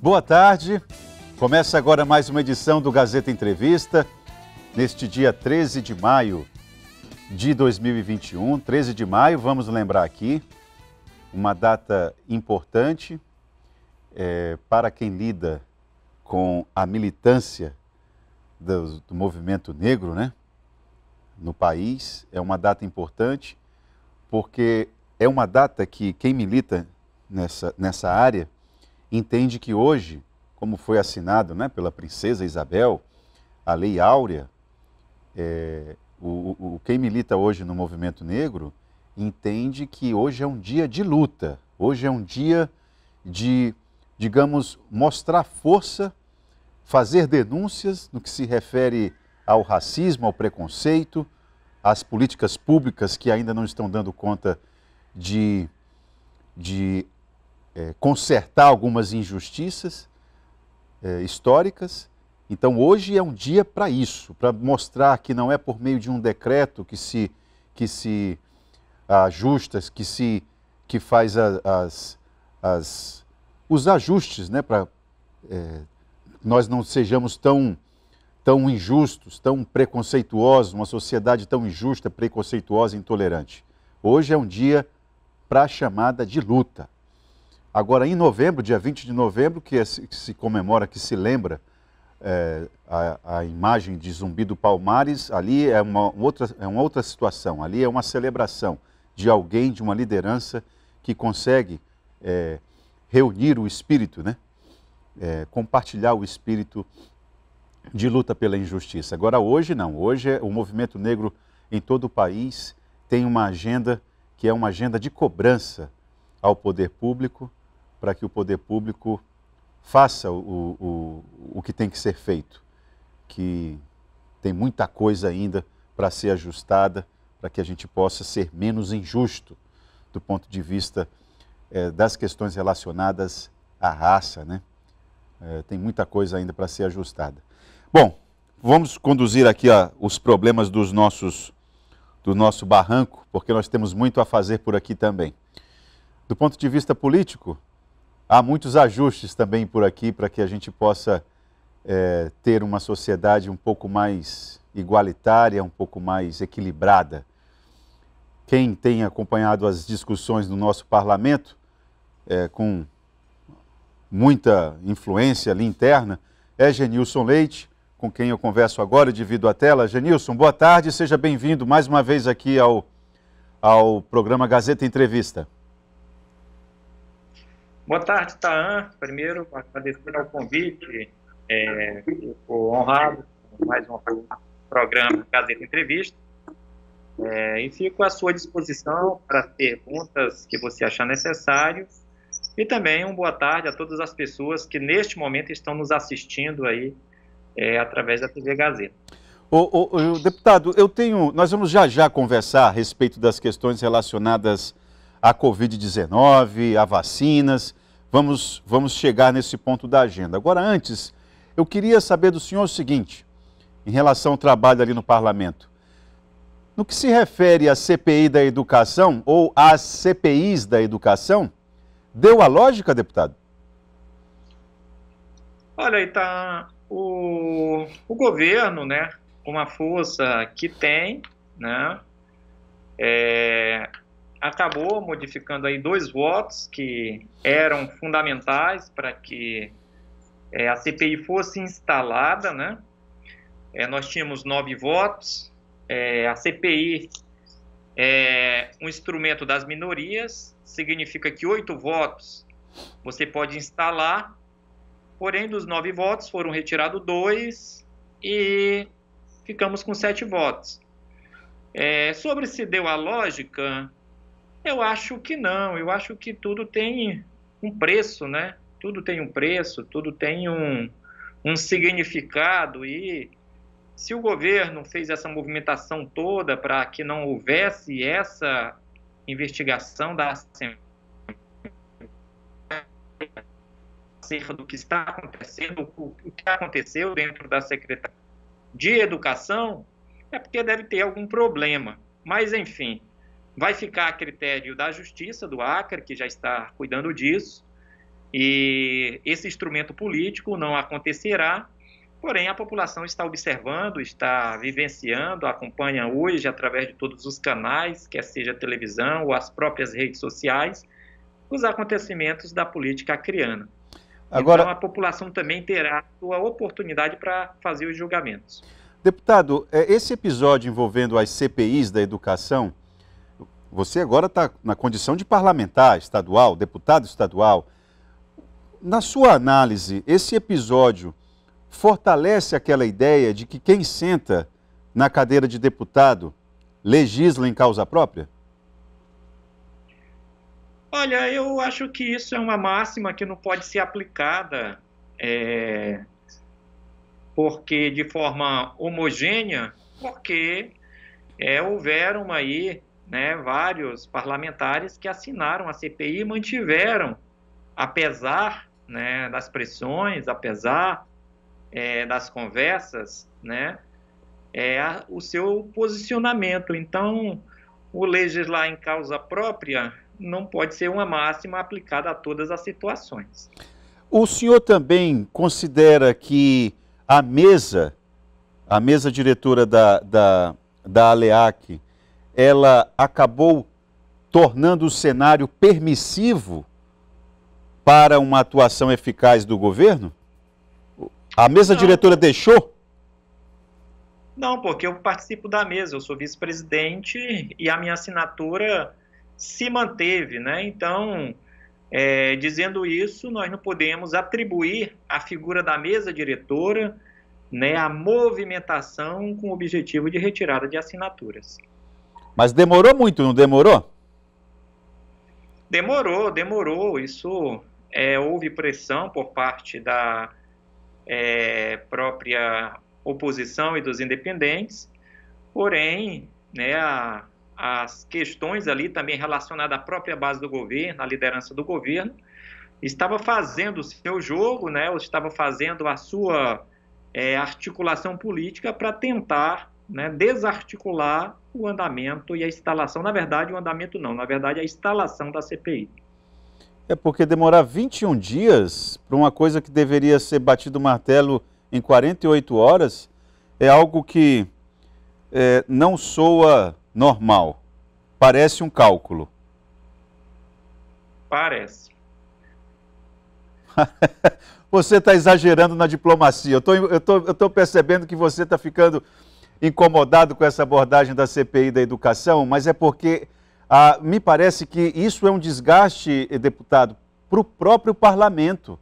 Boa tarde. Começa agora mais uma edição do Gazeta Entrevista, neste dia 13 de maio de 2021. 13 de maio, vamos lembrar aqui, uma data importante para quem lida com a militância do movimento negro, né? No país. É uma data importante porque é uma data que quem milita nessa área entende que hoje, como foi assinado, né, pela princesa Isabel, a Lei Áurea, quem milita hoje no movimento negro entende que hoje é um dia de luta, hoje é um dia de, digamos, mostrar força, fazer denúncias no que se refere ao racismo, ao preconceito, às políticas públicas que ainda não estão dando conta de consertar algumas injustiças históricas. Então hoje é um dia para isso, para mostrar que não é por meio de um decreto que se ajusta, que faz os ajustes, né, para nós não sejamos tão injustos, tão preconceituosos, uma sociedade tão injusta, preconceituosa e intolerante. Hoje é um dia para a chamada de luta. Agora, em novembro, dia 20 de novembro, que se comemora, que se lembra a imagem de Zumbi do Palmares, ali é uma outra situação, ali é uma celebração de alguém, de uma liderança que consegue reunir o espírito, né? Compartilhar o espírito de luta pela injustiça. Agora, hoje não, hoje o movimento negro em todo o país tem uma agenda que é uma agenda de cobrança ao poder público, para que o poder público faça o que tem que ser feito, que tem muita coisa ainda para ser ajustada, para que a gente possa ser menos injusto do ponto de vista das questões relacionadas à raça, né? Tem muita coisa ainda para ser ajustada. Bom, vamos conduzir aqui os problemas do nosso barranco, porque nós temos muito a fazer por aqui também. Do ponto de vista político, há muitos ajustes também por aqui para que a gente possa ter uma sociedade um pouco mais igualitária, um pouco mais equilibrada. Quem tem acompanhado as discussões no nosso parlamento, com muita influência ali interna, é Genilson Leite, com quem eu converso agora e divido a tela. Genilson, boa tarde, seja bem-vindo mais uma vez aqui ao programa Gazeta Entrevista. Boa tarde, Taan. Primeiro, agradecer ao convite, fico honrado com mais um programa Gazeta Entrevista, e fico à sua disposição para as perguntas que você achar necessário, e também uma boa tarde a todas as pessoas que neste momento estão nos assistindo aí através da TV Gazeta. Deputado, nós vamos já conversar a respeito das questões relacionadas à Covid-19, a vacinas, vamos chegar nesse ponto da agenda. Agora, antes, eu queria saber do senhor o seguinte, em relação ao trabalho ali no parlamento. No que se refere à CPI da educação, ou às CPIs da educação, deu a lógica, deputado? Olha, Ita, o governo, né, com a força que tem, né, acabou modificando aí 2 votos que eram fundamentais para que a CPI fosse instalada, né? Nós tínhamos 9 votos, a CPI é um instrumento das minorias, significa que 8 votos você pode instalar, porém dos 9 votos foram retirados 2 e ficamos com 7 votos. Sobre se deu a lógica, eu acho que não, eu acho que tudo tem um preço, né? Tudo tem um preço, tudo tem um significado, e se o governo fez essa movimentação toda para que não houvesse essa investigação da Assembleia acerca do que está acontecendo, o que aconteceu dentro da Secretaria de Educação, é porque deve ter algum problema. Mas, enfim, vai ficar a critério da Justiça do Acre, que já está cuidando disso, e esse instrumento político não acontecerá, porém a população está observando, está vivenciando, acompanha hoje através de todos os canais, quer seja a televisão ou as próprias redes sociais, os acontecimentos da política acreana. Agora, então a população também terá a sua oportunidade para fazer os julgamentos. Deputado, esse episódio envolvendo as CPIs da educação, você agora está na condição de parlamentar estadual, deputado estadual. Na sua análise, esse episódio fortalece aquela ideia de que quem senta na cadeira de deputado legisla em causa própria? Olha, eu acho que isso é uma máxima que não pode ser aplicada porque de forma homogênea, porque houveram aí, né, vários parlamentares que assinaram a CPI e mantiveram, apesar, né, das pressões, apesar das conversas, né, o seu posicionamento. Então, o legislar em causa própria não pode ser uma máxima aplicada a todas as situações. O senhor também considera que a mesa diretora da ALEAC, ela acabou tornando o cenário permissivo para uma atuação eficaz do governo? A mesa diretora deixou? Não, porque eu participo da mesa, eu sou vice-presidente e a minha assinatura se manteve, né? Então, dizendo isso, nós não podemos atribuir à figura da mesa diretora, né, a movimentação com o objetivo de retirada de assinaturas. Mas demorou muito, não demorou? Demorou. Isso houve pressão por parte da própria oposição e dos independentes, porém, né, as questões ali também relacionadas à própria base do governo, à liderança do governo, estava fazendo o seu jogo, né, ou estava fazendo a sua articulação política para tentar, né, desarticular o andamento e a instalação, na verdade o andamento não, na verdade a instalação da CPI. É porque demorar 21 dias para uma coisa que deveria ser batido o martelo em 48 horas é algo que não soa normal. Parece um cálculo. Parece. Você está exagerando na diplomacia. Eu tô percebendo que você está ficando incomodado com essa abordagem da CPI da educação, mas é porque me parece que isso é um desgaste, deputado, para o próprio parlamento.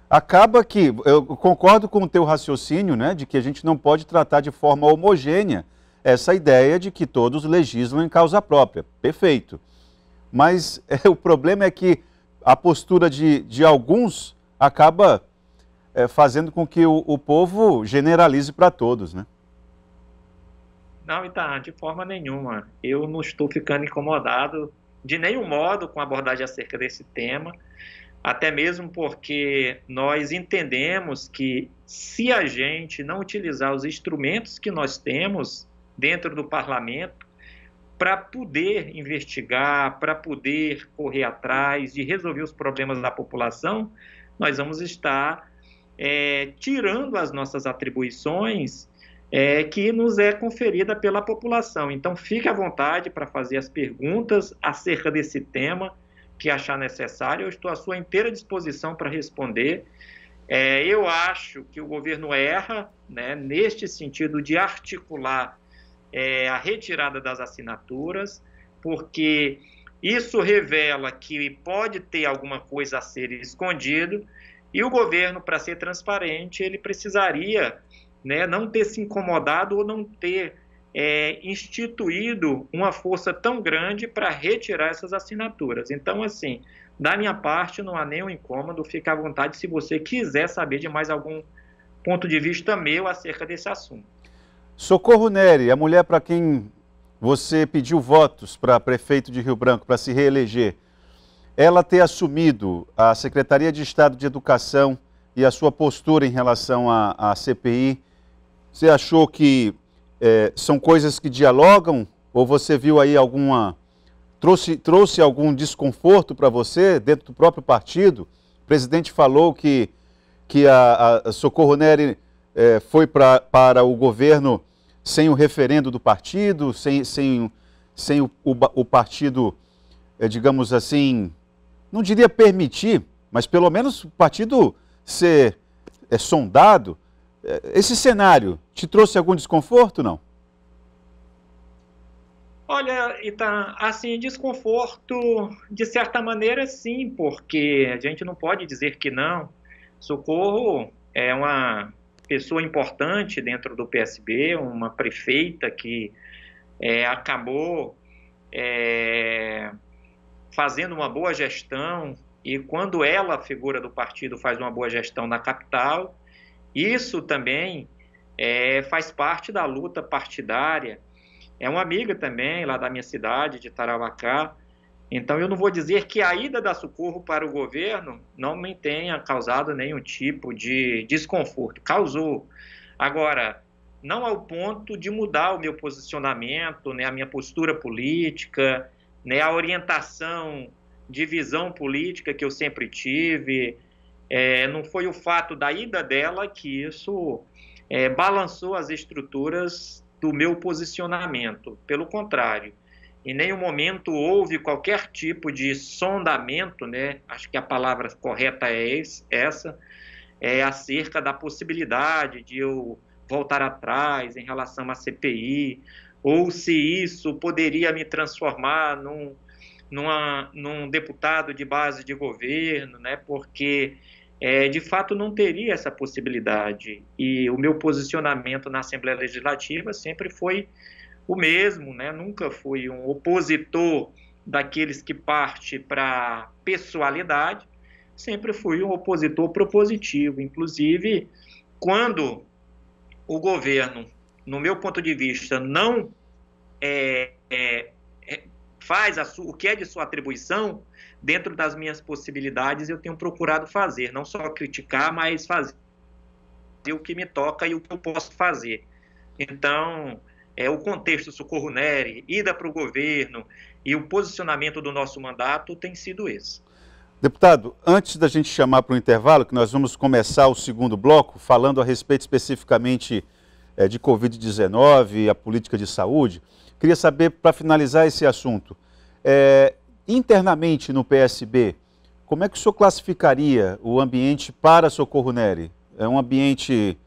Acaba que, eu concordo com o teu raciocínio, né, de que a gente não pode tratar de forma homogênea essa ideia de que todos legislam em causa própria. Perfeito. Mas o problema é que a postura de alguns acaba fazendo com que o povo generalize para todos, né? Não, Ita, de forma nenhuma. Eu não estou ficando incomodado de nenhum modo com a abordagem acerca desse tema, até mesmo porque nós entendemos que se a gente não utilizar os instrumentos que nós temos dentro do parlamento para poder investigar, para poder correr atrás de resolver os problemas da população, nós vamos estar tirando as nossas atribuições que nos é conferida pela população. Então, fique à vontade para fazer as perguntas acerca desse tema que achar necessário. Eu estou à sua inteira disposição para responder. Eu acho que o governo erra, né, neste sentido de articular a retirada das assinaturas, porque isso revela que pode ter alguma coisa a ser escondido, e o governo, para ser transparente, ele precisaria, né, não ter se incomodado ou não ter instituído uma força tão grande para retirar essas assinaturas. Então, assim, da minha parte, não há nenhum incômodo, fica à vontade se você quiser saber de mais algum ponto de vista meu acerca desse assunto. Socorro Neri, a mulher para quem você pediu votos para prefeito de Rio Branco, para se reeleger, ela ter assumido a Secretaria de Estado de Educação e a sua postura em relação à CPI, você achou que são coisas que dialogam? Ou você viu aí trouxe algum desconforto para você dentro do próprio partido, presidente falou que a Socorro Neri foi para o governo sem o referendo do partido, sem o partido, digamos assim, não diria permitir, mas pelo menos o partido ser sondado. Esse cenário te trouxe algum desconforto, não? Olha, Itan, assim, desconforto, de certa maneira, sim, porque a gente não pode dizer que não. Socorro é uma pessoa importante dentro do PSB, uma prefeita que acabou fazendo uma boa gestão, e quando ela, a figura do partido, faz uma boa gestão na capital, isso também faz parte da luta partidária. É uma amiga também lá da minha cidade, de Tarauacá. Então eu não vou dizer que a ida da Socorro para o governo não me tenha causado nenhum tipo de desconforto. Causou. Agora, não ao ponto de mudar o meu posicionamento, né, a minha postura política, né, a orientação de visão política que eu sempre tive. Não foi o fato da ida dela que isso balançou as estruturas do meu posicionamento. Pelo contrário, em nenhum momento houve qualquer tipo de sondamento, né? Acho que a palavra correta é essa, acerca da possibilidade de eu voltar atrás em relação à CPI, ou se isso poderia me transformar num deputado de base de governo, né? Porque de fato não teria essa possibilidade, e o meu posicionamento na Assembleia Legislativa sempre foi o mesmo, né? Nunca fui um opositor daqueles que parte para pessoalidade, sempre fui um opositor propositivo. Inclusive, quando o governo, no meu ponto de vista, não faz o que é de sua atribuição, dentro das minhas possibilidades, eu tenho procurado fazer, não só criticar, mas fazer o que me toca e o que eu posso fazer. Então, o contexto Socorro Neri, ida para o governo e o posicionamento do nosso mandato tem sido esse. Deputado, antes da gente chamar para o intervalo, que nós vamos começar o segundo bloco, falando a respeito especificamente de Covid-19 e a política de saúde, queria saber, para finalizar esse assunto, internamente no PSB, como é que o senhor classificaria o ambiente para Socorro Neri? É um ambiente,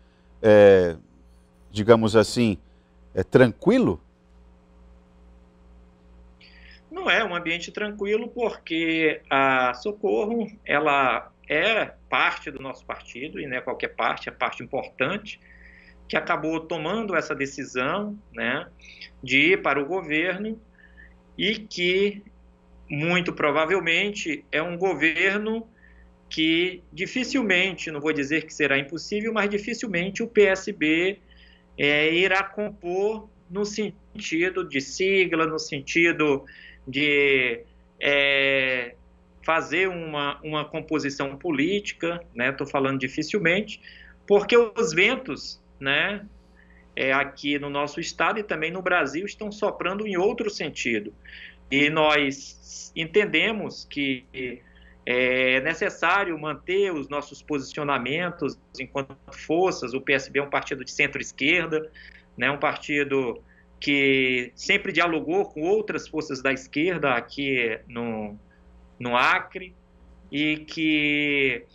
digamos assim, tranquilo? Não é um ambiente tranquilo, porque a Socorro, ela é parte do nosso partido, e não é qualquer parte, é parte importante, que acabou tomando essa decisão, né, de ir para o governo, e que muito provavelmente é um governo que dificilmente, não vou dizer que será impossível, mas dificilmente o PSB irá compor no sentido de sigla, no sentido de fazer uma composição política, né? Estou falando dificilmente, porque os ventos, né, aqui no nosso estado e também no Brasil estão soprando em outro sentido. E nós entendemos que é necessário manter os nossos posicionamentos enquanto forças. O PSB é um partido de centro-esquerda, né, um partido que sempre dialogou com outras forças da esquerda aqui no Acre, e que,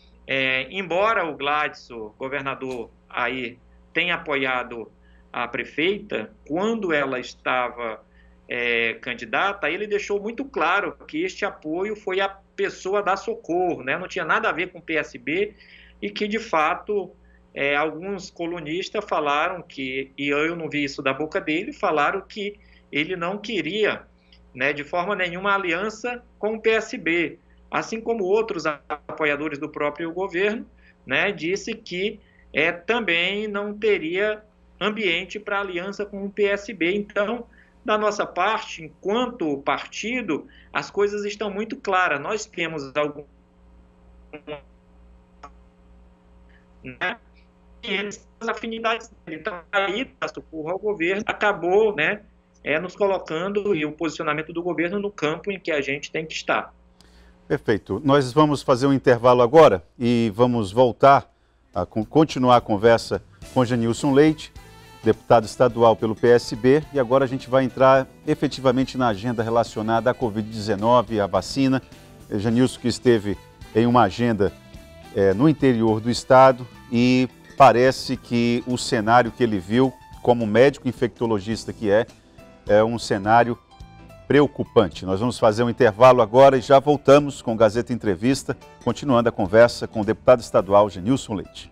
embora o Gladson, governador, aí tenha apoiado a prefeita, quando ela estava candidata, ele deixou muito claro que este apoio foi a pessoa da Socorro, né? Não tinha nada a ver com o PSB, e que, de fato, alguns colunistas falaram que, e eu não vi isso da boca dele, falaram que ele não queria, né, de forma nenhuma, aliança com o PSB, assim como outros apoiadores do próprio governo, né, disse que também não teria ambiente para aliança com o PSB. Então, da nossa parte, enquanto partido, as coisas estão muito claras. Nós temos algumas, né, as afinidades. Então, aí, a Socorro ao governo acabou, né, nos colocando, e o posicionamento do governo no campo em que a gente tem que estar. Perfeito. Nós vamos fazer um intervalo agora e vamos voltar a continuar a conversa com Janilson Leite, deputado estadual pelo PSB, e agora a gente vai entrar efetivamente na agenda relacionada à Covid-19, à vacina. Janilson que esteve em uma agenda no interior do estado e parece que o cenário que ele viu, como médico infectologista que é um cenário preocupante. Nós vamos fazer um intervalo agora e já voltamos com o Gazeta Entrevista, continuando a conversa com o deputado estadual Janilson Leite.